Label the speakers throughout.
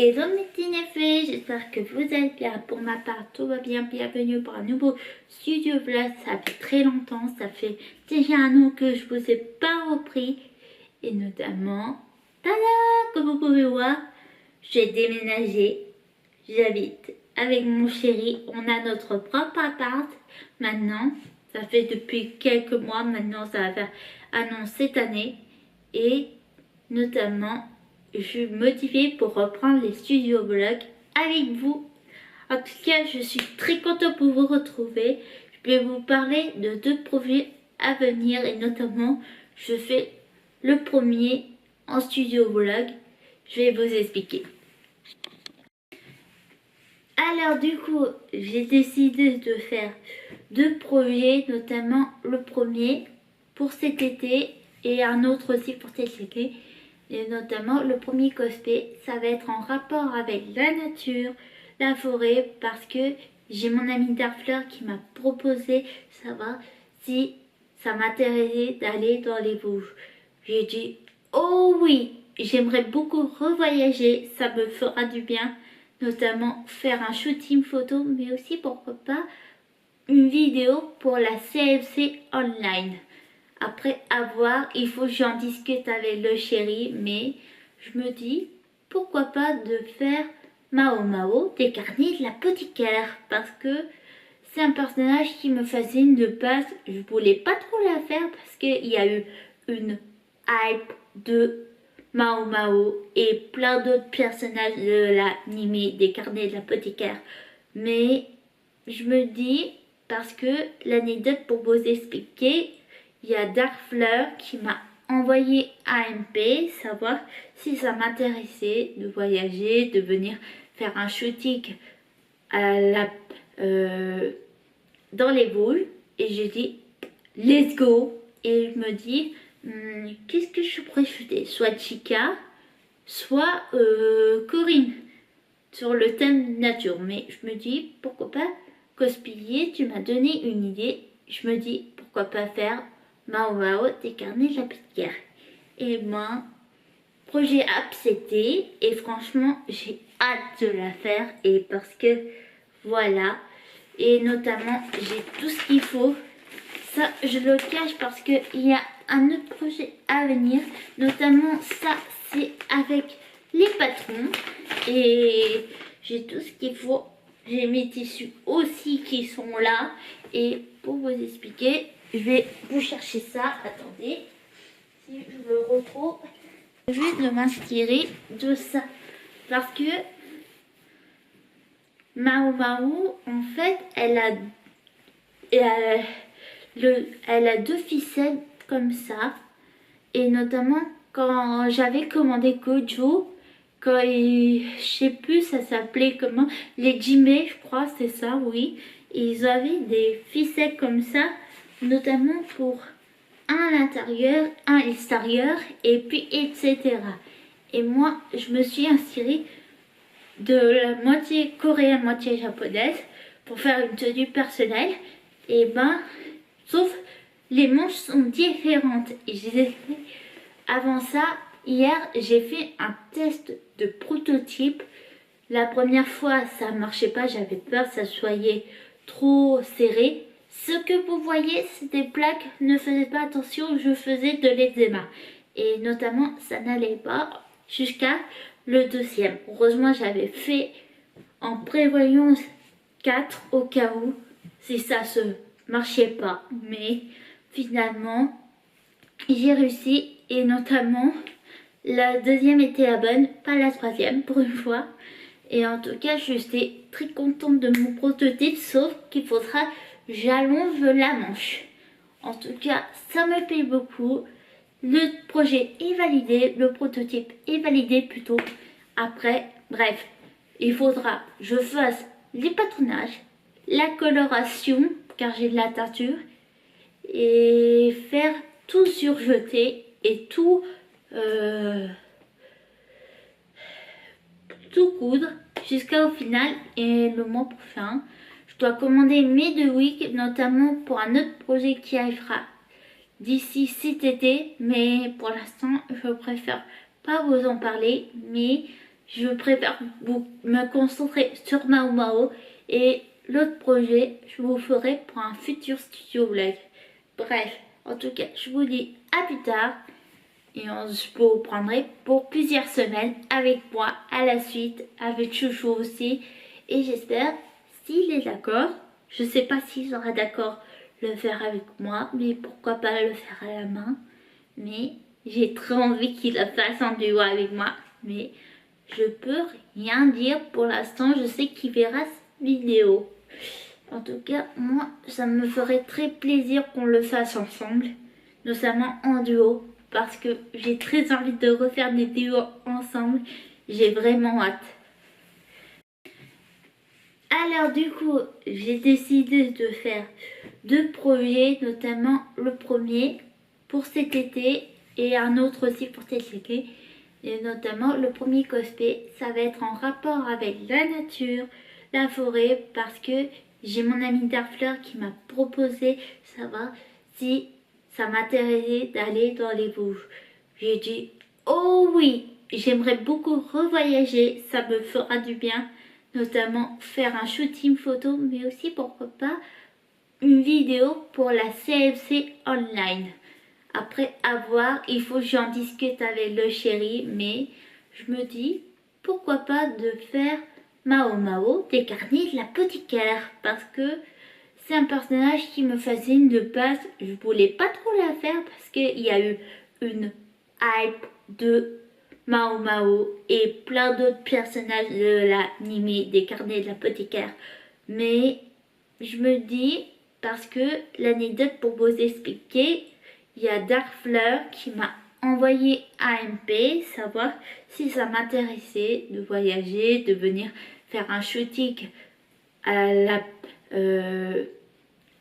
Speaker 1: Hello mes petits neffets, j'espère que vous allez bien. Pour ma part, tout va bien. Bienvenue pour un nouveau studio vlog. Ça fait très longtemps, ça fait déjà un an que je vous ai pas repris. Et notamment, tada, comme vous pouvez voir, j'ai déménagé. J'habite avec mon chéri. On a notre propre appart maintenant. Ça fait depuis quelques mois maintenant, ça va faire un an cette année. Et notamment, je suis motivée pour reprendre les studios vlogs avec vous. En tout cas, je suis très contente pour vous retrouver. Je vais vous parler de 2 projets à venir et notamment, je fais le premier en studio vlog. Je vais vous expliquer. Alors du coup, j'ai décidé de faire 2 projets, notamment le premier pour cet été et un autre aussi pour cet été. Et notamment le premier cosplay, ça va être en rapport avec la nature, la forêt, parce que j'ai mon ami Darfleur qui m'a proposé savoir si ça m'intéressait d'aller dans les Vosges. J'ai dit oh oui, j'aimerais beaucoup revoyager, ça me fera du bien, notamment faire un shooting photo, mais aussi pourquoi pas une vidéo pour la CFC online. Après avoir, il faut que j'en discute avec le chéri, mais je me dis, pourquoi pas de faire Mao Mao des carnets de l'apothicaire, parce que c'est un personnage qui me fascine de base. Je voulais pas trop la faire parce qu'il y a eu une hype de Mao Mao et plein d'autres personnages de l'anime des carnets de l'apothicaire. Mais je me dis, parce que l'anecdote pour vous expliquer, il y a Darkfleur qui m'a envoyé AMP, savoir si ça m'intéressait de voyager, de venir faire un shooting à dans les Vosges. Et j'ai dit, let's go. Et je me dis, qu'est-ce que je pourrais shooter? Soit Chica, soit Corinne, sur le thème nature. Mais je me dis, pourquoi pas cosplayer? Tu m'as donné une idée. Je me dis, pourquoi pas faire Mao Mao des carnets de l'apothicaire. Et ben, projet accepté. Et franchement, j'ai hâte de la faire. Et parce que, voilà. Et notamment, j'ai tout ce qu'il faut. Ça, je le cache parce qu'il y a un autre projet à venir. Notamment, ça, c'est avec les patrons. Et j'ai tout ce qu'il faut. J'ai mes tissus aussi qui sont là. Et pour vous expliquer, je vais vous chercher ça. Attendez, si je le retrouve. Je vais m'inspirer de ça. Parce que Mao Mao, en fait, elle a 2 ficelles comme ça. Et notamment, quand j'avais commandé Kojo, quand je sais plus, ça s'appelait comment, les Jimé, je crois, c'est ça, oui. Ils avaient des ficelles comme ça, notamment pour un à l'intérieur, un à l'extérieur, et puis etc. Et moi, je me suis inspirée de la moitié coréenne, moitié japonaise, pour faire une tenue personnelle. Et ben, sauf les manches sont différentes. Et avant ça, hier, j'ai fait un test de prototype. La première fois, ça marchait pas, j'avais peur que ça soit trop serré. Ce que vous voyez, c'est des plaques, ne faites pas attention, je faisais de l'eczéma. Et notamment, ça n'allait pas jusqu'à le 2e. Heureusement, j'avais fait en prévoyant 4 au cas où, si ça se marchait pas. Mais finalement, j'ai réussi et notamment, la 2e était la bonne, pas la 3e pour une fois. Et en tout cas, je suis très contente de mon prototype, sauf qu'il faudra j'allonge la manche. En tout cas, ça me plaît beaucoup. Le projet est validé, le prototype est validé plutôt. Après, bref, il faudra que je fasse les patronnages, la coloration, car j'ai de la teinture, et faire tout surjeter et tout coudre jusqu'au final. Et le mois prochain, je dois commander mes 2 wigs, notamment pour un autre projet qui arrivera d'ici cet été, mais pour l'instant je préfère pas vous en parler. Mais je préfère me concentrer sur Mao Mao et l'autre projet, je vous ferai pour un futur studio vlog. Bref, en tout cas, je vous dis à plus tard et on se reprendrai pour plusieurs semaines avec moi à la suite, avec Chouchou aussi. Et j'espère, s'il est d'accord, je sais pas s'il sera d'accord le faire avec moi, mais pourquoi pas le faire à la main. Mais j'ai très envie qu'il le fasse en duo avec moi, mais je peux rien dire pour l'instant. Je sais qu'il verra cette vidéo. En tout cas, moi, ça me ferait très plaisir qu'on le fasse ensemble, notamment en duo, parce que j'ai très envie de refaire des duos ensemble. J'ai vraiment hâte. Alors du coup, j'ai décidé de faire deux projets, notamment le premier pour cet été et un autre aussi pour cet été. Et notamment le premier cosplay, ça va être en rapport avec la nature, la forêt, parce que j'ai mon ami Darfleur qui m'a proposé savoir si ça m'intéressait d'aller dans les Vosges. J'ai dit oh oui, j'aimerais beaucoup revoyager, ça me fera du bien, notamment faire un shooting photo, mais aussi pourquoi pas une vidéo pour la CFC online. Après avoir, il faut que j'en discute avec le chéri, mais je me dis pourquoi pas de faire Mao Mao des carnets de l'apothicaire, parce que c'est un personnage qui me fascine de base. Je voulais pas trop la faire parce qu'il y a eu une hype de Mao Mao et plein d'autres personnages de l'anime des carnets de l'apothicaire. Mais je me dis, parce que l'anecdote pour vous expliquer, il y a Darkfleur qui m'a envoyé AMP, savoir si ça m'intéressait de voyager, de venir faire un shooting à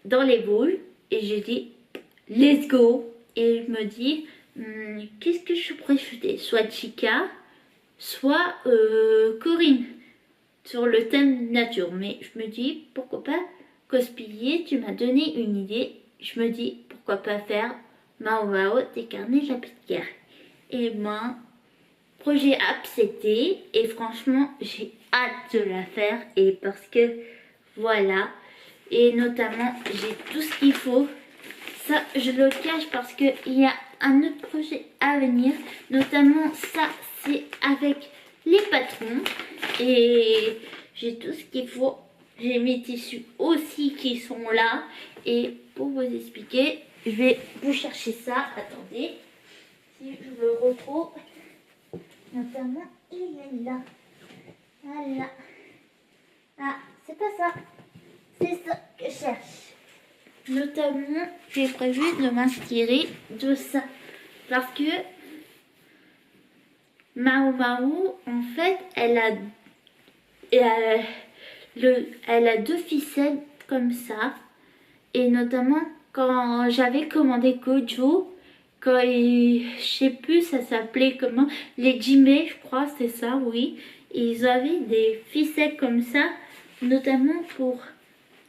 Speaker 1: dans les Vosges. Et j'ai dit, let's go. Et je me dis, qu'est-ce que je pourrais shooter? Soit Chica, soit Corinne, sur le thème nature. Mais je me dis, pourquoi pas cosplayer? Tu m'as donné une idée. Je me dis, pourquoi pas faire Mao Mao des carnets de la petite guerre. Et moi, projet accepté. Et franchement, j'ai hâte de la faire. Et parce que, voilà. Et notamment, j'ai tout ce qu'il faut. Ça, je le cache parce qu'il y a un autre projet à venir. Notamment, ça, c'est avec les patrons. Et j'ai tout ce qu'il faut. J'ai mes tissus aussi qui sont là. Et pour vous expliquer, je vais vous chercher ça. Attendez, si je le retrouve. Notamment, il est là. Voilà. Ah, c'est pas ça. C'est ça que je cherche. Notamment, j'ai prévu de m'inspirer de ça. Parce que Mao Mao, en fait, elle a deux ficelles comme ça. Et notamment, quand j'avais commandé Gojo, je sais plus, ça s'appelait comment, les Jimé, je crois, c'est ça, oui. Ils avaient des ficelles comme ça, notamment pour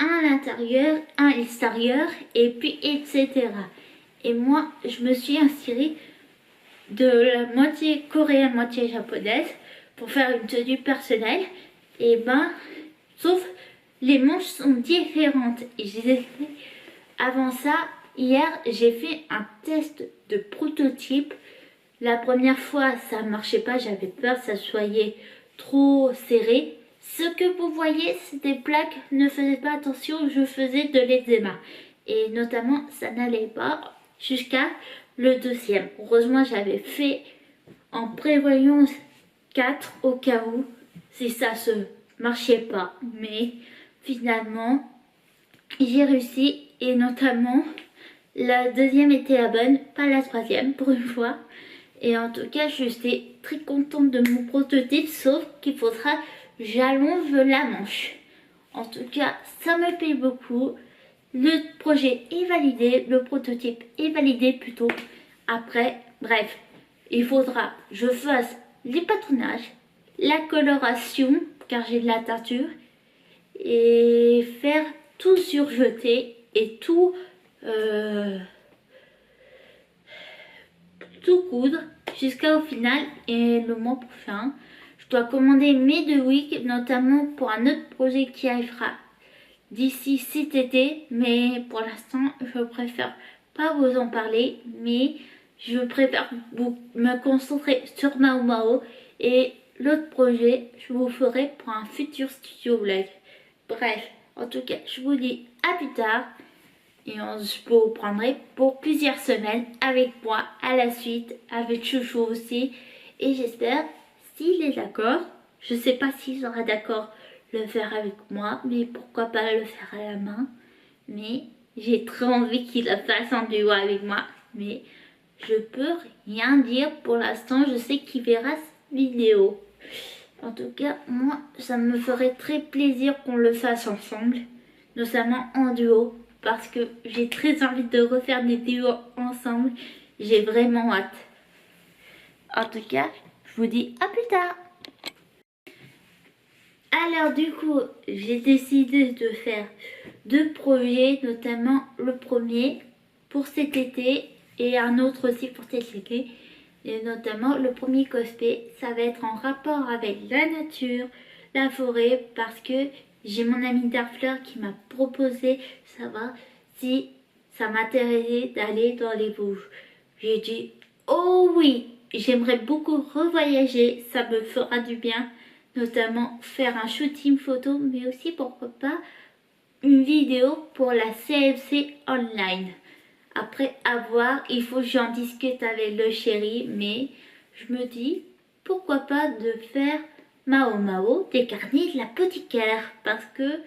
Speaker 1: un à l'intérieur, un à l'extérieur, et puis etc. Et moi, je me suis inspirée de la moitié coréenne, moitié japonaise, pour faire une tenue personnelle. Et ben, sauf les manches sont différentes. Et avant ça, hier, j'ai fait un test de prototype. La première fois, ça ne marchait pas, j'avais peur que ça soit trop serré. Ce que vous voyez, c'est des plaques, ne faites pas attention, je faisais de l'eczéma. Et notamment, ça n'allait pas jusqu'à le deuxième. Heureusement, j'avais fait en prévoyant 4 au cas où, si ça se marchait pas. Mais finalement, j'ai réussi et notamment, la deuxième était la bonne, pas la troisième pour une fois. Et en tout cas, je suis très contente de mon prototype, sauf qu'il faudra j'allonge la manche. En tout cas, ça me plaît beaucoup. Le projet est validé, le prototype est validé plutôt. Après, bref, il faudra que je fasse les patronnages, la coloration, car j'ai de la teinture, et faire tout surjeter et tout coudre jusqu'au final. Et le mois prochain, je dois commander mes 2 weeks, notamment pour un autre projet qui arrivera d'ici cet été, mais pour l'instant je préfère pas vous en parler, mais je préfère me concentrer sur Mao Mao, et l'autre projet je vous ferai pour un futur studio vlog. Bref, en tout cas je vous dis à plus tard, et je vous prendrai pour plusieurs semaines avec moi à la suite, avec Chouchou aussi, et j'espère, s'il est d'accord, je sais pas s'il sera d'accord le faire avec moi, mais pourquoi pas le faire à la main. Mais j'ai très envie qu'il le fasse en duo avec moi, mais je peux rien dire pour l'instant. Je sais qu'il verra cette vidéo. En tout cas, moi, ça me ferait très plaisir qu'on le fasse ensemble, notamment en duo, parce que j'ai très envie de refaire des duos ensemble. J'ai vraiment hâte. En tout cas, je vous dis à plus tard. Alors du coup, j'ai décidé de faire 2 projets, notamment le premier pour cet été et un autre aussi pour cet été. Et notamment le premier cosplay, ça va être en rapport avec la nature, la forêt, parce que j'ai mon ami Darfleur qui m'a proposé savoir si ça m'intéressait d'aller dans les Vosges. J'ai dit oh oui, j'aimerais beaucoup revoyager, ça me fera du bien. Notamment faire un shooting photo, mais aussi pourquoi pas une vidéo pour la CFC online. Après avoir, il faut que j'en discute avec le chéri, mais je me dis pourquoi pas de faire Mao Mao des carnets de l'apothicaire, parce que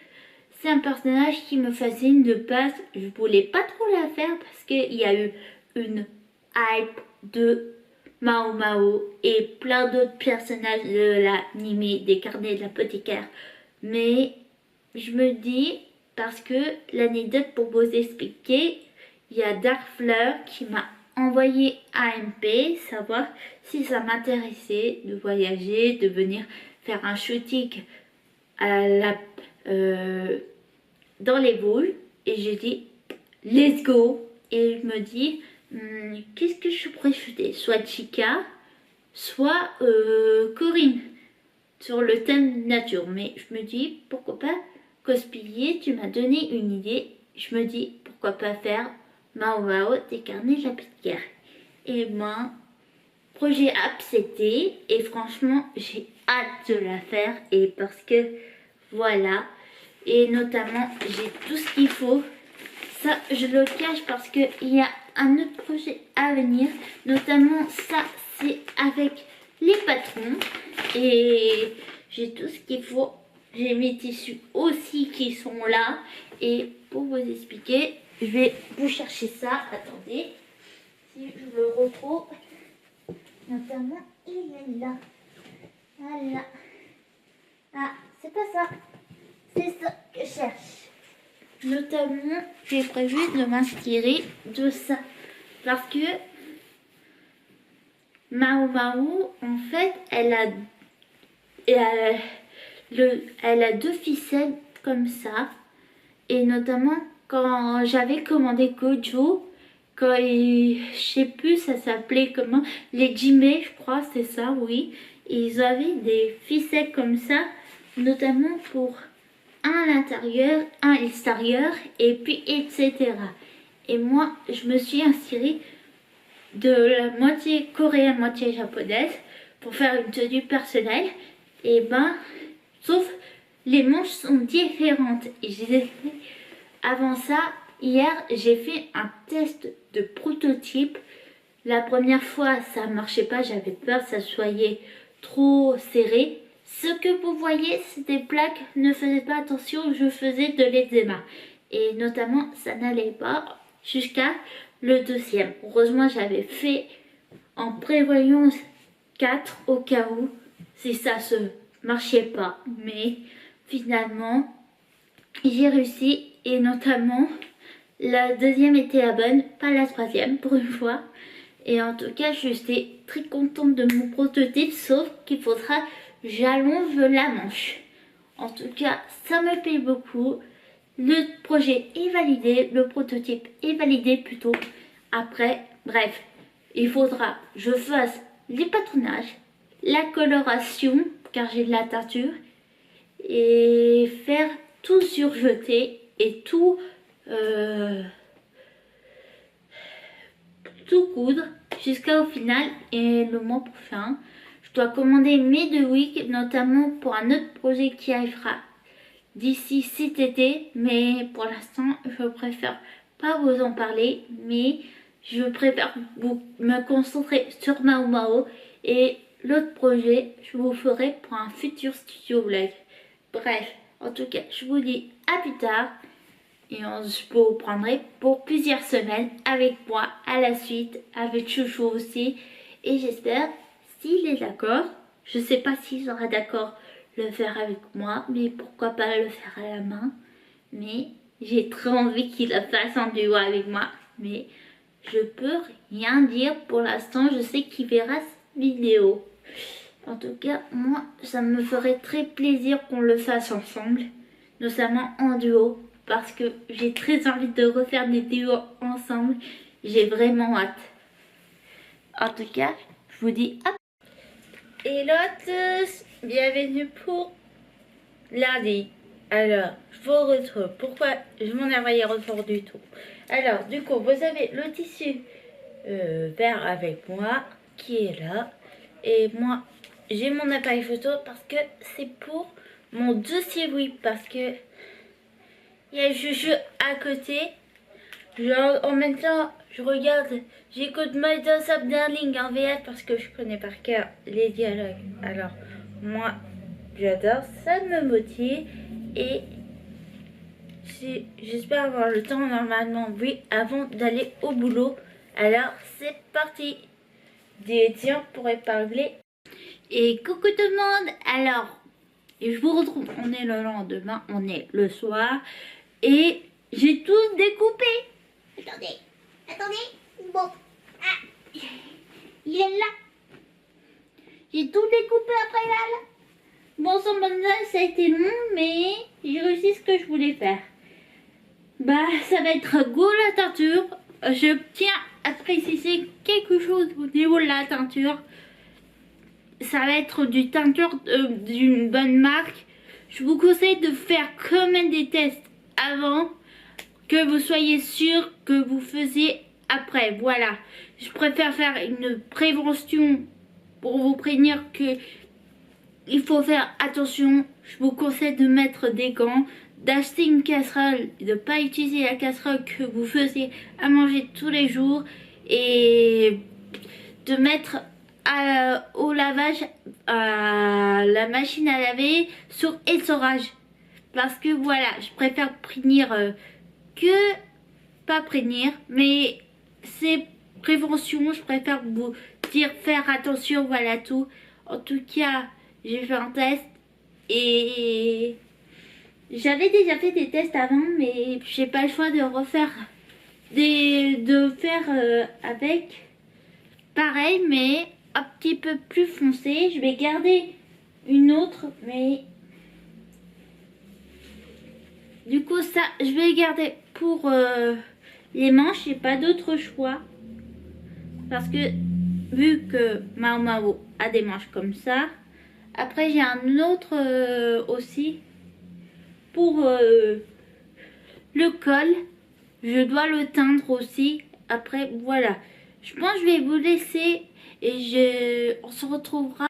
Speaker 1: c'est un personnage qui me fascine de base. Je voulais pas trop la faire parce qu'il y a eu une hype de Mao Mao et plein d'autres personnages de l'anime des carnets de l'apothicaire. Mais je me dis, parce que l'anecdote pour vous expliquer, il y a Darkfleur qui m'a envoyé AMP, savoir si ça m'intéressait de voyager, de venir faire un shooting à dans les Vosges. Et j'ai dit, let's go. Et je me dis, qu'est-ce que je pourrais shooter? Soit Chica, soit Corinne, sur le thème nature. Mais je me dis, pourquoi pas cosplayer? Tu m'as donné une idée. Je me dis, pourquoi pas faire Mao Mao des carnets de la Pitière. Et moi, projet accepté. Et franchement, j'ai hâte de la faire. Et parce que, voilà. Et notamment, j'ai tout ce qu'il faut. Ça, je le cache parce qu'il y a un autre projet à venir. Notamment, ça, c'est avec les patrons. Et j'ai tout ce qu'il faut. J'ai mes tissus aussi qui sont là. Et pour vous expliquer, je vais vous chercher ça. Attendez. Si je le retrouve. Notamment, il est là. Voilà. Ah, c'est pas ça. C'est ça que je cherche. Notamment, j'ai prévu de m'inspirer de ça. Parce que Mao Mao, en fait, elle a 2 ficelles comme ça. Et notamment, quand j'avais commandé Gojo, je sais plus, ça s'appelait comment, les Jimé, je crois, c'est ça, oui. Ils avaient des ficelles comme ça, notamment pour un à l'intérieur, un à l'extérieur, et puis etc. Et moi, je me suis inspirée de la moitié coréenne, moitié japonaise, pour faire une tenue personnelle. Et ben, sauf les manches sont différentes. Et avant ça, hier, j'ai fait un test de prototype. La première fois, ça ne marchait pas, j'avais peur que ça soit trop serré. Ce que vous voyez, c'est des plaques, ne faites pas attention, je faisais de l'eczéma. Et notamment, ça n'allait pas jusqu'à le 2e. Heureusement, j'avais fait en prévoyant 4 au cas où, si ça se marchait pas. Mais finalement, j'ai réussi, et notamment, la 2e était la bonne, pas la 3e pour une fois. Et en tout cas, je suis très contente de mon prototype, sauf qu'il faudra j'allonge la manche. En tout cas, ça me plaît beaucoup. Le projet est validé, le prototype est validé plutôt. Après, bref, il faudra que je fasse les patronnages, la coloration car j'ai de la teinture et faire tout surjeter et tout coudre jusqu'au final. Et le mois prochain je dois commander mes 2 wigs, notamment pour un autre projet qui arrivera d'ici cet été, mais pour l'instant je préfère pas vous en parler, mais je préfère me concentrer sur Mao Mao, et l'autre projet je vous ferai pour un futur studio vlog. Bref, en tout cas je vous dis à plus tard et je vous prendrai pour plusieurs semaines avec moi à la suite, avec Chouchou aussi, et j'espère, s'il est d'accord, je sais pas s'il sera d'accord le faire avec moi, mais pourquoi pas le faire à la main, mais j'ai très envie qu'il le fasse en duo avec moi, mais je peux rien dire pour l'instant. Je sais qu'il verra cette vidéo. En tout cas, moi ça me ferait très plaisir qu'on le fasse ensemble, notamment en duo, parce que j'ai très envie de refaire des duos ensemble. J'ai vraiment hâte. En tout cas, je vous dis à... Hello à tous, bienvenue pour lundi. Alors, je vous retrouve. Pourquoi je m'en ai envoyé refort du tout. Alors, du coup, vous avez le tissu vert avec moi qui est là. Et moi, j'ai mon appareil photo parce que c'est pour mon dossier oui. Parce que il y a Juju à côté. Genre, en même temps, je regarde, j'écoute My Dance of Darling en VF parce que je connais par cœur les dialogues. Alors, moi, j'adore, ça me motive et j'espère avoir le temps normalement, oui, avant d'aller au boulot. Alors, c'est parti. Des tiens pour épingler. Et coucou tout le monde. Alors, je vous retrouve, on est le lendemain, on est le soir et j'ai tout découpé. Attendez, bon, ah, il est là. J'ai tout découpé après là. Bon, sans bandage, ça a été long, mais j'ai réussi ce que je voulais faire. Bah, ça va être go la teinture. Je tiens à préciser quelque chose au niveau de la teinture. Ça va être du teinture d'une bonne marque. Je vous conseille de faire quand même des tests avant, que vous soyez sûr que vous faisiez après. Voilà, je préfère faire une prévention pour vous prévenir que il faut faire attention. Je vous conseille de mettre des gants, d'acheter une casserole, de ne pas utiliser la casserole que vous faisiez à manger tous les jours et de mettre au lavage la machine à laver sur essorage, parce que voilà, je préfère prévenir que pas prévenir, mais c'est prévention. Je préfère vous dire faire attention, voilà tout. En tout cas, j'ai fait un test et j'avais déjà fait des tests avant, mais j'ai pas le choix de refaire avec pareil, mais un petit peu plus foncé. Je vais garder une autre, mais du coup ça je vais garder pour les manches. J'ai pas d'autre choix parce que vu que Mao Mao a des manches comme ça, après j'ai un autre aussi pour le col. Je dois le teindre aussi. Après voilà, je pense que je vais vous laisser et on se retrouvera.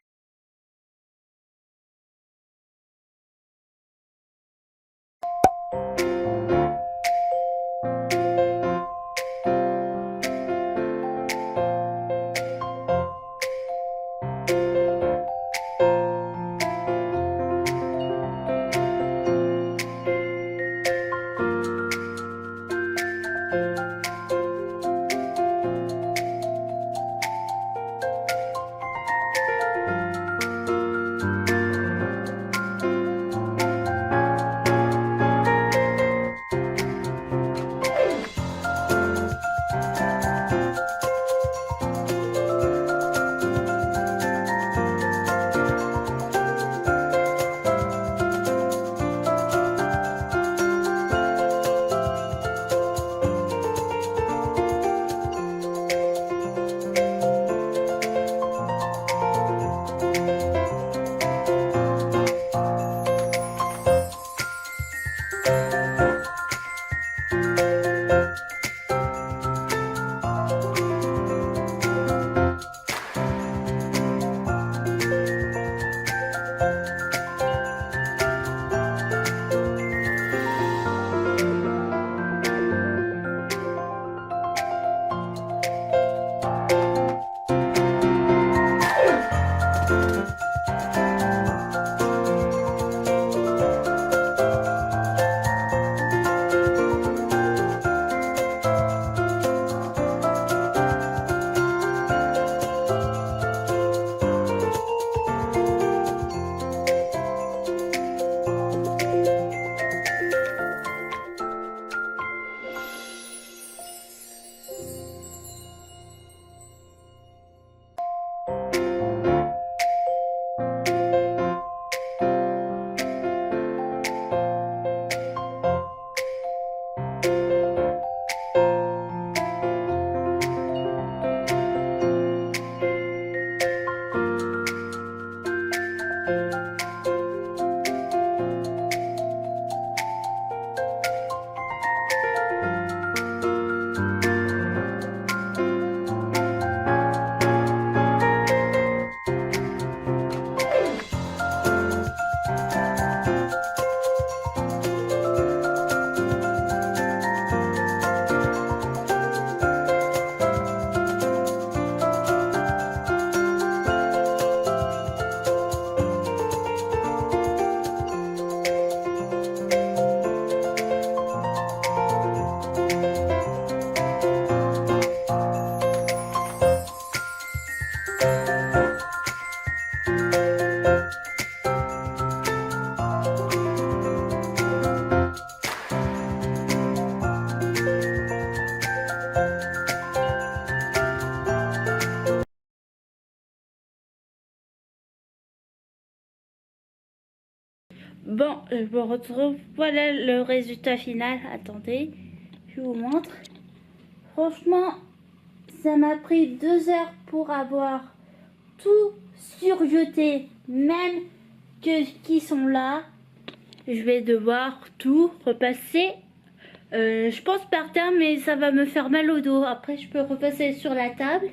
Speaker 1: Bon, je me retrouve. Voilà le résultat final. Attendez, je vous montre. Franchement, ça m'a pris 2 heures pour avoir tout surjeté, même que ce qui sont là. Je vais devoir tout repasser. Je pense par terre, mais ça va me faire mal au dos. Après, je peux repasser sur la table.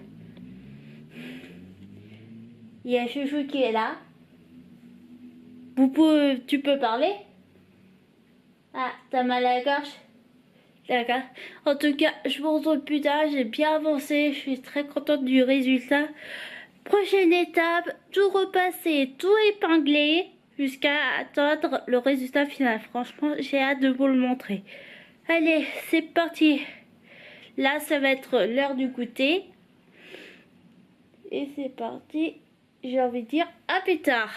Speaker 1: Il y a Chouchou qui est là. Tu peux parler? Ah, t'as mal à la gorge? D'accord. En tout cas, je vous retrouve plus tard. J'ai bien avancé. Je suis très contente du résultat. Prochaine étape, tout repasser, tout épingler jusqu'à atteindre le résultat final. Franchement, j'ai hâte de vous le montrer. Allez, c'est parti. Là, ça va être l'heure du goûter. Et c'est parti. J'ai envie de dire à plus tard.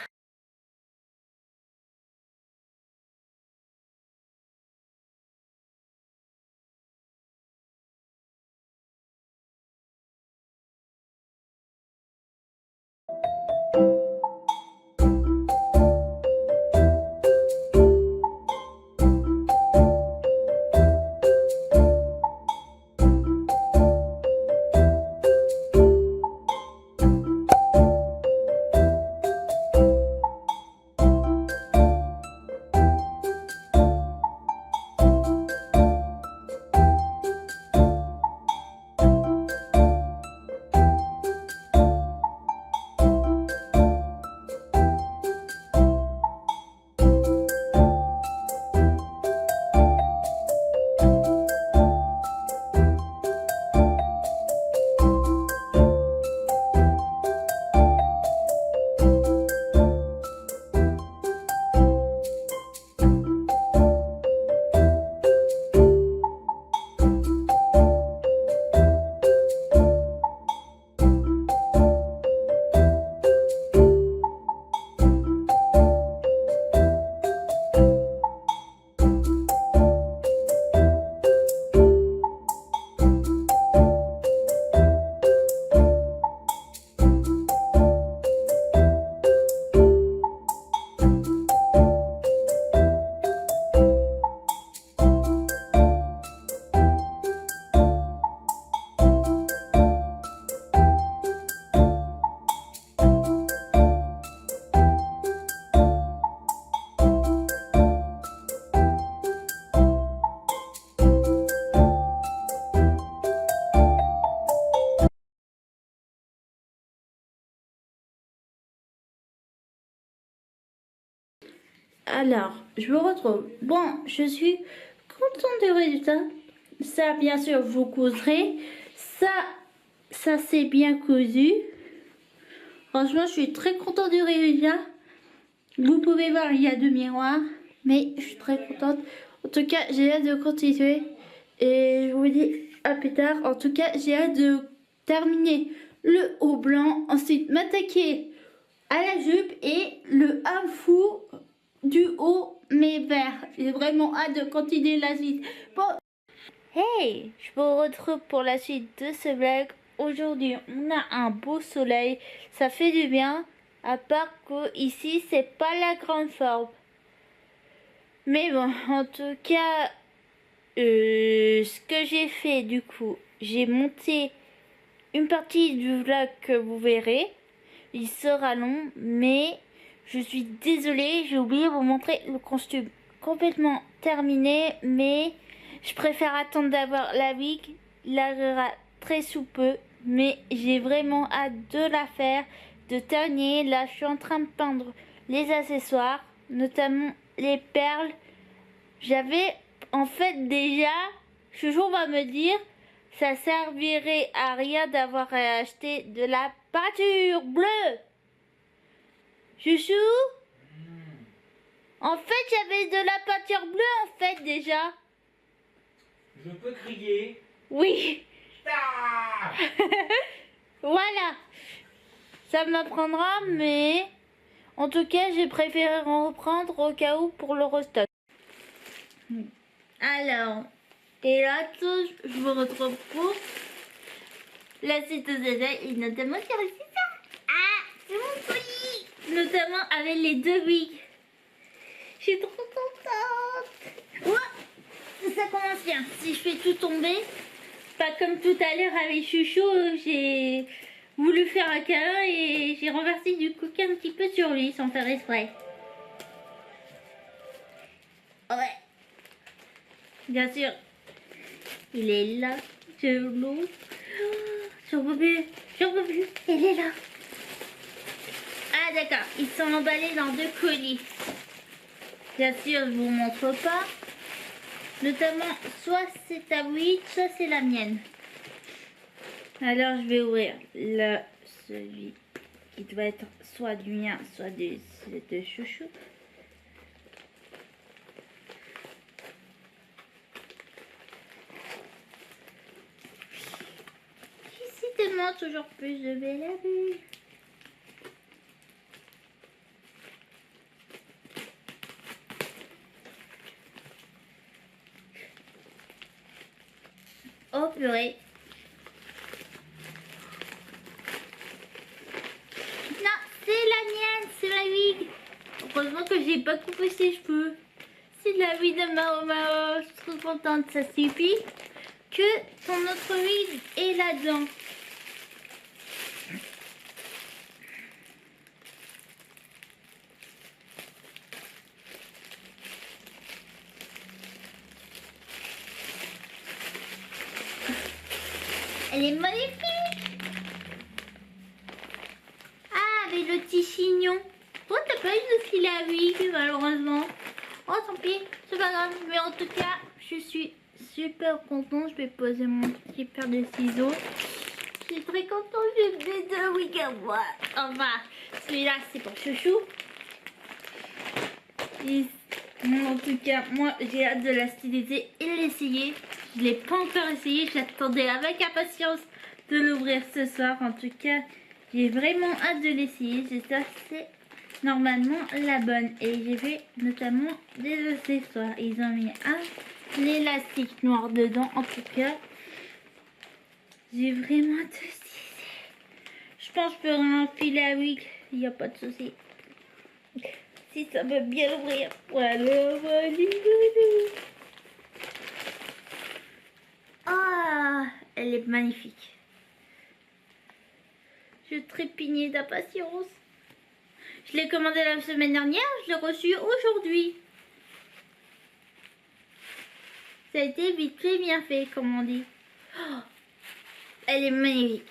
Speaker 1: Alors, je me retrouve. Bon, je suis contente du résultat. Ça, bien sûr, vous couserez. Ça c'est bien cousu. Franchement, je suis très contente du résultat. Vous pouvez voir, il y a 2 miroirs. Mais je suis très contente. En tout cas, j'ai hâte de continuer. Et je vous dis à plus tard. En tout cas, j'ai hâte de terminer le haut blanc. Ensuite, m'attaquer à la jupe et le fou du haut mais vert. J'ai vraiment hâte de continuer la suite. Bon. Hey, je vous retrouve pour la suite de ce vlog. Aujourd'hui, on a un beau soleil. Ça fait du bien. À part que ici, c'est pas la grande forme. Mais bon, en tout cas, ce que j'ai fait du coup, j'ai monté une partie du vlog que vous verrez. Il sera long, mais je suis désolée, j'ai oublié de vous montrer le costume complètement terminé, mais je préfère attendre d'avoir la wig. Il arrivera très sous peu, mais j'ai vraiment hâte de la faire, de terminer. Là, je suis en train de peindre les accessoires, notamment les perles. J'avais en fait déjà, Chouchou va me dire, ça servirait à rien d'avoir acheté de la peinture bleue. Chouchou, en fait, j'avais de la peinture bleue en fait déjà.
Speaker 2: Je peux crier?
Speaker 1: Oui.
Speaker 2: Ah.
Speaker 1: Voilà. Ça m'apprendra, mais en tout cas, j'ai préféré en reprendre au cas où pour le restock. Alors, et là, je vous retrouve pour la suite de Zézé, et notamment sur le site. Ah, c'est mon colis. Notamment avec les 2 wigs. Je suis trop contente. Ouais, ça commence bien. Si je fais tout tomber, pas comme tout à l'heure avec Chouchou, j'ai voulu faire un câlin et j'ai renversé du coca un petit peu sur lui sans faire exprès. Ouais. Bien sûr. Il est là. C'est l'eau. J'en peux plus. J'en peux plus. Il est là. Ah d'accord. Ils sont emballés dans 2 colis. Bien sûr, je vous montre pas. Notamment, soit c'est ta oui, soit c'est la mienne. Alors, je vais ouvrir celui qui doit être soit du mien, soit de Chouchou. Décidément, toujours plus de belle à vue. Oh purée. Non, c'est la mienne, c'est la wig. Heureusement que j'ai pas coupé ses cheveux. C'est la wig de Mao Mao. Je suis trop contente, ça suffit que ton autre wig est là-dedans. Elle est magnifique. Ah, avec le petit chignon. Toi, t'as pas eu de filet à wig, malheureusement. Oh, tant pis, c'est pas grave. Mais en tout cas, je suis super contente. Je vais poser mon petit paire de ciseaux. Je suis très contente. J'ai fait 2 wigs à moi. Enfin, celui-là, c'est pour Chouchou. Et, en tout cas, moi, j'ai hâte de la styliser et l'essayer. Je ne l'ai pas encore essayé. J'attendais avec impatience de l'ouvrir ce soir. En tout cas, j'ai vraiment hâte de l'essayer. J'espère que c'est normalement la bonne. Et j'ai fait notamment des accessoires. Ils ont mis un élastique noir dedans. En tout cas, j'ai vraiment hâte de l'essayer. Je pense que je ferai un filet à wig. Il n'y a pas de souci. Si ça veut bien l'ouvrir. Voilà, voilà. Ah, elle est magnifique. Je trépignais d'impatience. Je l'ai commandé la semaine dernière, je l'ai reçu aujourd'hui. Ça a été vite fait, bien fait, comme on dit. Oh, elle est magnifique.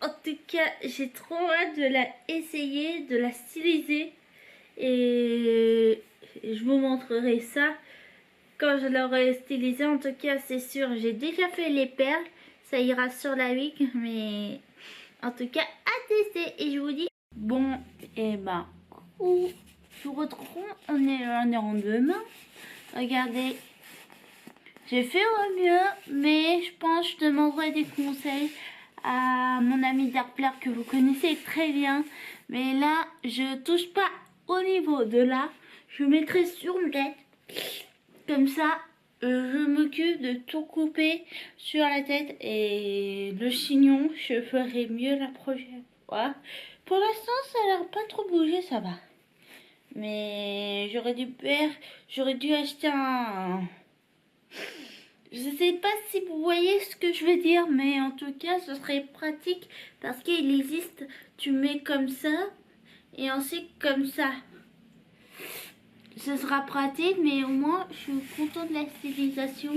Speaker 1: En tout cas, j'ai trop hâte de la essayer, de la styliser. Et je vous montrerai ça quand je l'aurai stylisée. En tout cas, c'est sûr, j'ai déjà fait les perles. Ça ira sur la wig, mais en tout cas, à tester. Et je vous dis, bon, et ben, coucou. Je vous retrouve, on est en demain. Regardez, j'ai fait au mieux, mais je pense que je demanderai des conseils à mon ami Darkplayer que vous connaissez très bien. Mais là, je touche pas au niveau de là. Je mettrai sur une tête. Comme ça, je m'occupe de tout couper sur la tête. Et le chignon, je ferai mieux la prochaine fois. Pour l'instant, ça a l'air pas trop bougé, ça va. Mais j'aurais dû acheter un... Je sais pas si vous voyez ce que je veux dire, mais en tout cas, ce serait pratique parce qu'il existe, tu mets comme ça et ensuite comme ça. Ce sera pratique, mais au moins, je suis contente de la stylisation.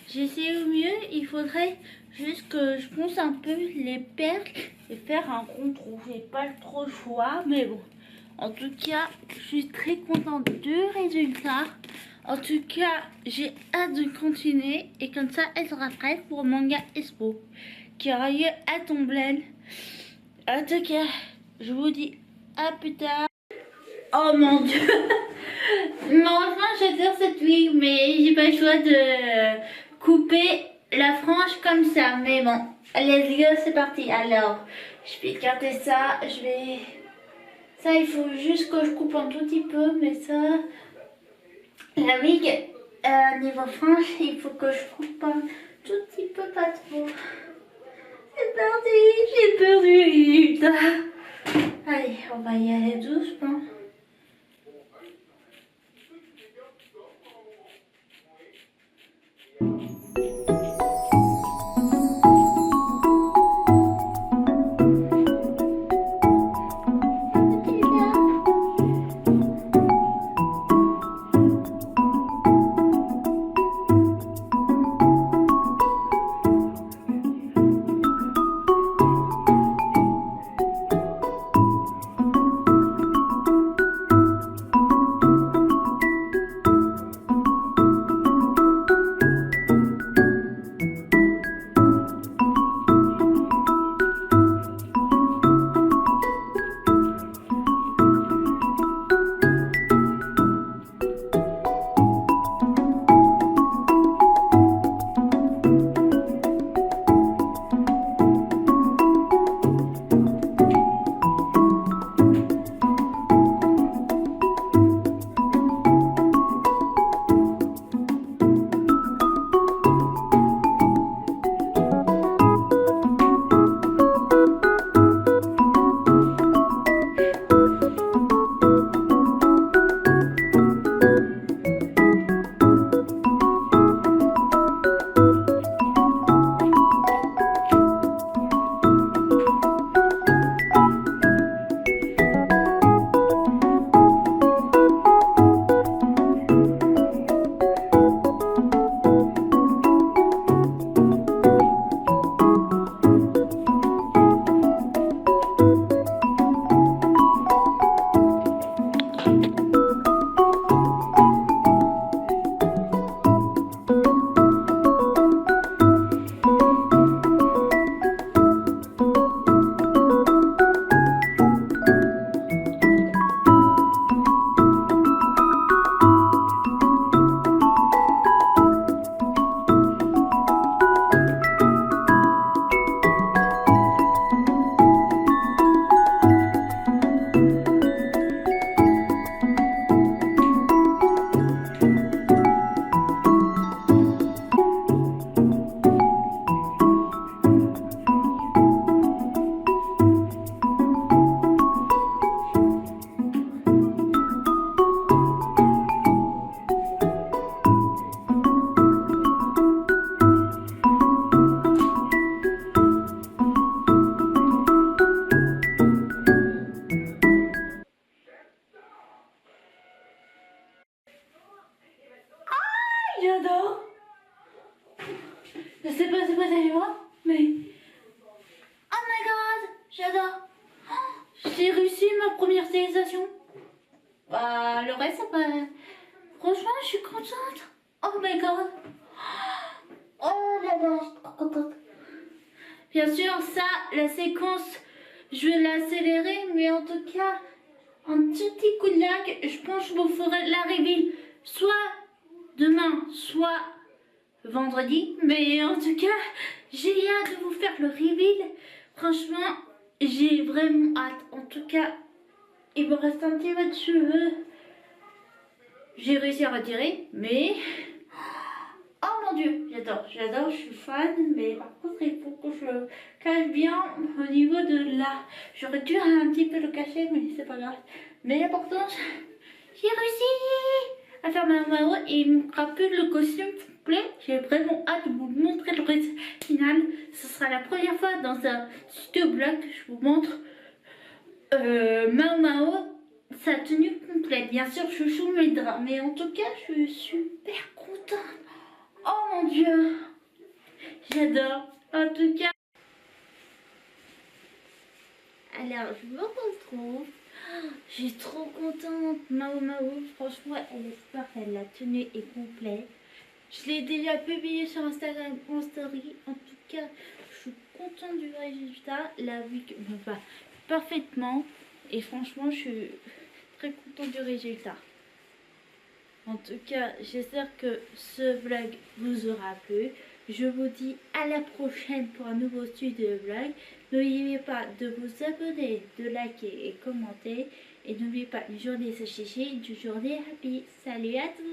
Speaker 1: J'essaie au mieux, il faudrait juste que je ponce un peu les perles et faire un rond trou. J'ai pas trop le choix, mais bon. En tout cas, je suis très contente du résultat. En tout cas, j'ai hâte de continuer. Et comme ça, elle sera prête pour Manga Expo qui aura lieu à Tomblaine. En tout cas, je vous dis à plus tard. Oh mon dieu. Malheureusement, j'adore cette wig, mais j'ai pas le choix de couper la frange comme ça. Mais bon, let's go, c'est parti. Alors, je vais écarter ça. Ça, il faut juste que je coupe un tout petit peu, mais ça... La wig, niveau frange, il faut que je coupe un tout petit peu, pas trop. C'est parti, j'ai perdu. Allez, on va y aller doucement. j'adore. Je sais pas si vous allez voir, mais... Oh my god, j'adore. Oh, j'ai réussi ma première réalisation. Bah, le reste, ça va. Franchement, je suis contente. Oh my god. Oh là là, je suis trop contente. Bien sûr, ça, la séquence, je vais l'accélérer, mais en tout cas, un petit coup de lag, je pense que je vous ferai la reveal soit demain, soit vendredi. Mais en tout cas, j'ai hâte de vous faire le reveal. Franchement, j'ai vraiment hâte. En tout cas, il me reste un petit peu de cheveux. J'ai réussi à retirer, mais... Oh mon dieu, j'adore, je suis fan, mais par contre il faut que je le cache bien au niveau de là. J'aurais dû un petit peu le cacher, mais c'est pas grave. Mais l'important, j'ai réussi à faire ma Mao et il me manquera plus le costume complet. J'ai vraiment hâte de vous montrer le résultat final. Ce sera la première fois dans un studio blog que je vous montre Mao, sa tenue complète. Bien sûr, je joue mes draps, mais en tout cas, je suis super contente. Oh mon dieu, j'adore. En tout cas, alors je me retrouve. Je suis trop contente. Mao, franchement, elle est super. La tenue est complète. Je l'ai déjà publié sur Instagram en story. En tout cas, je suis contente du résultat. La wig me va parfaitement. Et franchement, je suis très contente du résultat. En tout cas, j'espère que ce vlog vous aura plu. Je vous dis à la prochaine pour un nouveau studio vlog. N'oubliez pas de vous abonner, de liker et commenter. Et n'oubliez pas, une journée c'est chichi, une journée happy. Salut à tous!